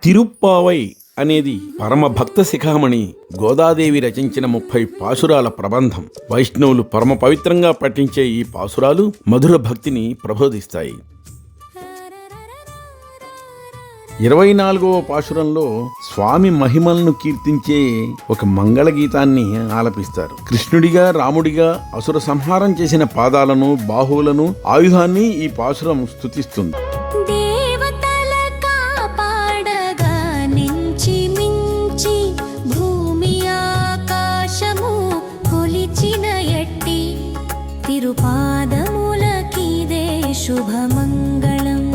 తిరుప్పావై అనేది పరమభక్త శిఖామణి గోదాదేవి రచించిన 30 పాసురాల ప్రబంధం. వైష్ణవులు పరమ పవిత్రంగా పఠించే ఈ పాసురాలు మధుర భక్తిని ప్రబోధిస్తాయి. 24వ పాశురంలో స్వామి మహిమలను కీర్తించే ఒక మంగళగీతాన్ని ఆలపిస్తారు. కృష్ణుడిగా రాముడిగా అసుర సంహారం చేసిన పాదాలను, బాహువులను, ఆయుధాన్ని ఈ పాశురం స్తుతిస్తుంది. తిరుపాదములకిదే శుభమంగళం.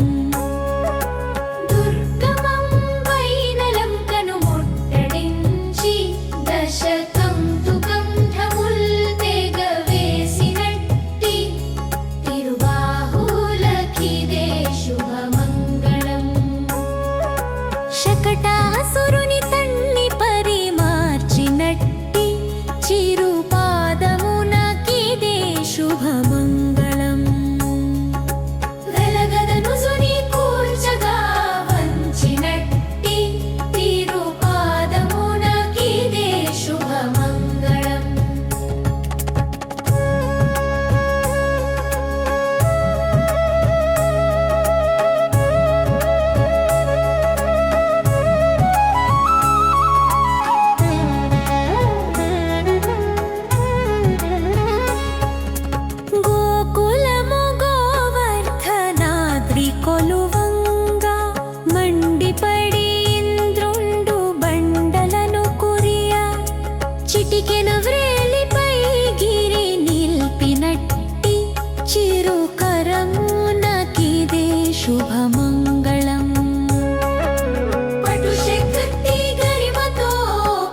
దుర్గమం వైనలంకను ముట్టడించి దశకంతుకం ఢముల్ తెగవేసినట్టి తిరుబాహులకిదే శుభమంగళం. శకటాసురుని తన్ని పరిమార్చినట్టి చిరుపాదమునకిదే శుభమంగళం. వెలగదను సుని కూర్చగా వంచినట్టి తిరుపాదమునకిదే శుభమంగళం. గోకులము గోవర్ధనాద్రి కొలువంగా మండిపడి ఇంద్రుండు బండలను కురియా చిటికెన వ్రేలిపై గిరి నిల్పినట్టి చిరుకరమునకిదే శుభమంగళం. పటుశక్తి గరిమతో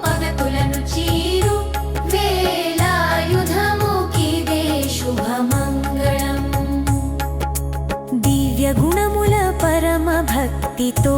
పగతులను చీరు వేలాయుధముకిదే శుభమంగళం. దివ్య గుణముల పరమ భక్తితో